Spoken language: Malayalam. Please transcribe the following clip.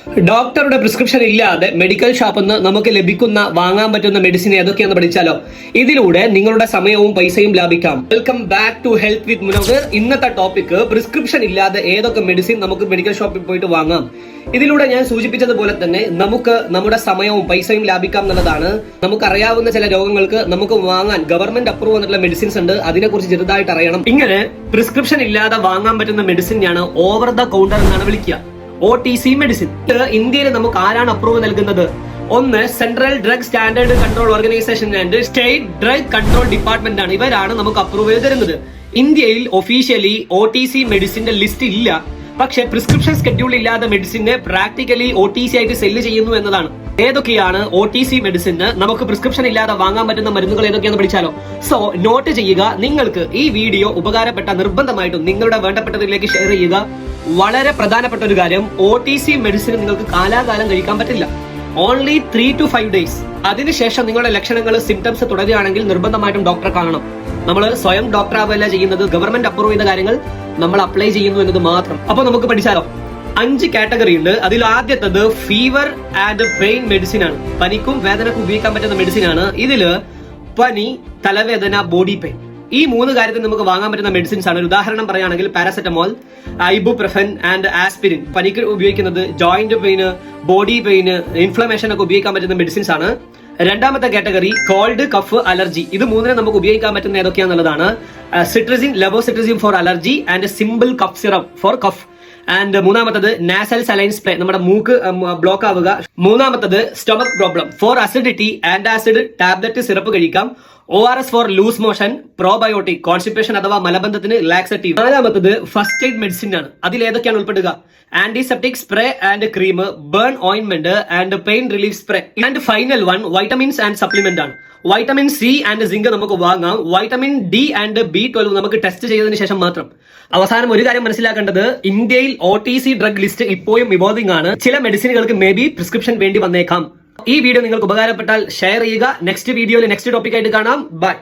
ഡോക്ടറുടെ പ്രിസ്ക്രിപ്ഷൻ ഇല്ലാതെ മെഡിക്കൽ ഷോപ്പിൽ നിന്ന് നമുക്ക് ലഭിക്കുന്ന വാങ്ങാൻ പറ്റുന്ന മെഡിസിൻ ഏതൊക്കെയാണെന്ന് പഠിച്ചാലോ? ഇതിലൂടെ നിങ്ങളുടെ സമയവും പൈസയും ലാഭിക്കാം. വെൽക്കം ബാക്ക് ടു ഹെൽത്ത് വിത്ത് മുനവ്വർ. ഇന്നത്തെ ടോപ്പിക് പ്രിസ്ക്രിപ്ഷൻ ഇല്ലാതെ ഏതൊക്കെ മെഡിസിൻ നമുക്ക് മെഡിക്കൽ ഷോപ്പിൽ പോയിട്ട് വാങ്ങാം. ഇതിലൂടെ ഞാൻ സൂചിപ്പിച്ചതുപോലെ തന്നെ നമുക്ക് നമ്മുടെ സമയവും പൈസയും ലാഭിക്കാം എന്നുള്ളതാണ്. നമുക്കറിയാവുന്ന ചില രോഗങ്ങൾക്ക് നമുക്ക് വാങ്ങാൻ ഗവൺമെന്റ് അപ്രൂവ് വന്നിട്ടുള്ള മെഡിസിൻസ് ഉണ്ട്. അതിനെക്കുറിച്ച് ചെറുതായിട്ട് അറിയണം. ഇങ്ങനെ പ്രിസ്ക്രിപ്ഷൻ ഇല്ലാതെ വാങ്ങാൻ പറ്റുന്ന മെഡിസിനെയാണ് ഓവർ ദ കൗണ്ടർ എന്നാണ് വിളിക്കുക. OTC medicine. ഇന്ത്യയിൽ നമുക്ക് ആരാണ് അപ്രൂവ് നൽകുന്നത്? ഒന്ന് central drug standard control organisation and state drug control department ആണ്. ഇവരാണ് നമുക്ക് അപ്രൂവ് ചെയ്ത് തരുന്നത്. ഇന്ത്യയിൽ ഒഫീഷ്യലി OTC മെഡിസിന്റെ ലിസ്റ്റ് ഇല്ല. പക്ഷെ പ്രിസ്ക്രിപ്ഷൻ സ്കെഡ്യൂൾ ഇല്ലാതെ മെഡിസിനെ പ്രാക്ടിക്കലി OTC ആയിട്ട് സെല്ല് ചെയ്യുന്നു എന്നതാണ്. ഏതൊക്കെയാണ് OTC മെഡിസിന് നമുക്ക് പ്രിസ്ക്രിപ്ഷൻ ഇല്ലാതെ വാങ്ങാൻ പറ്റുന്ന മരുന്നുകൾ ഏതൊക്കെയാണെന്ന് പഠിച്ചാലോ? സോ നോട്ട് ചെയ്യുക. നിങ്ങൾക്ക് ഈ വീഡിയോ ഉപകാരപ്പെട്ട നിർബന്ധമായിട്ടും നിങ്ങളുടെ വേണ്ടപ്പെട്ടതിലേക്ക് ഷെയർ ചെയ്യുക. വളരെ പ്രധാനപ്പെട്ട ഒരു കാര്യം, OTC മെഡിസിൻ നിങ്ങൾക്ക് കാലാകാലം കഴിക്കാൻ പറ്റില്ല. Only 3 to 5 days. അതിനുശേഷം നിങ്ങളുടെ ലക്ഷണങ്ങൾ സിംറ്റംസ് തുടരുകയാണെങ്കിൽ നിർബന്ധമായിട്ടും ഡോക്ടറെ കാണണം. നമ്മൾ സ്വയം ഡോക്ടർ ആവുകയല്ല ചെയ്യുന്നത്. ഗവൺമെന്റ് അപ്രൂവ് ചെയ്ത കാര്യങ്ങൾ നമ്മൾ അപ്ലൈ ചെയ്യുന്നു എന്നത് മാത്രം. അപ്പൊ നമുക്ക് പഠിച്ചാലോ? 5 കാറ്റഗറി ഉണ്ട്. അതിൽ ആദ്യത്തത് ഫീവർ ആൻഡ് പെയിൻ മെഡിസിൻ ആണ്. പനിക്കും വേദനക്കും ഉപയോഗിക്കാൻ പറ്റുന്ന മെഡിസിൻ ആണ്. ഇതില് പനി, തലവേദന, ബോഡി പെയിൻ, ഈ 3 കാര്യത്തിൽ നമുക്ക് വാങ്ങാൻ പറ്റുന്ന മെഡിസിൻസ് ആണ്. ഒരു ഉദാഹരണം പറയുകയാണെങ്കിൽ പാരാസെറ്റമോൾ, ഐബുപ്രഫൻ ആൻഡ് ആസ്പിരിൻ. പനിക്ക് ഉപയോഗിക്കുന്നത്, joint pain, body pain, inflammation ഒക്കെ ഉപയോഗിക്കാൻ പറ്റുന്ന മെഡിസിൻസ് ആണ്. രണ്ടാമത്തെ കാറ്റഗറി കോൾഡ്, കഫ്, അലർജി. ഇത് 3 നമുക്ക് ഉപയോഗിക്കാൻ പറ്റുന്ന ഏതൊക്കെയാണെന്നുള്ളതാണ്. Cetirizine, levocetirizine for allergy and simple cough syrup for cough. And മൂന്നാമത്തത് നാസൽ സലൈൻ സ്പ്രേ, നമ്മുടെ മൂക്ക് ബ്ലോക്ക് ആവുക. മൂന്നാമത്തത് stomach problem for acidity, antacid tablet syrup കഴിക്കാം. ORS for loose motion, probiotic, constipation അഥവാ മലബന്ധത്തിന് ലാക്സേറ്റീവ്. നാലാമത്തത് ഫസ്റ്റ് എയ്ഡ് മെഡിസിൻ ആണ്. അതിൽ ഏതൊക്കെയാണ് ഉൾപ്പെടുക? Antiseptic spray and cream, burn ointment and pain relief spray. And final one vitamins and supplement ആണ്. വൈറ്റമിൻ C ആൻഡ് സിങ്ക് നമുക്ക് വാങ്ങാം. വൈറ്റമിൻ D ആൻഡ് B12 നമുക്ക് ടെസ്റ്റ് ചെയ്തതിനു ശേഷം മാത്രം. അവസാനം ഒരു കാര്യം മനസ്സിലാക്കേണ്ടത്, ഇന്ത്യയിൽ OTC ഡ്രഗ് ലിസ്റ്റ് ഇപ്പോഴും ഇവോൾവിംഗ് ആണ്. ചില മെഡിസിനുകൾക്ക് മേ ബി പ്രിസ്ക്രിപ്ഷൻ വേണ്ടി വന്നേക്കാം. ഈ വീഡിയോ നിങ്ങൾക്ക് ഉപകാരപ്പെട്ടാൽ ഷെയർ ചെയ്യുക. നെക്സ്റ്റ് വീഡിയോയിൽ നെക്സ്റ്റ് ടോപ്പിക് ആയിട്ട് കാണാം. ബൈ.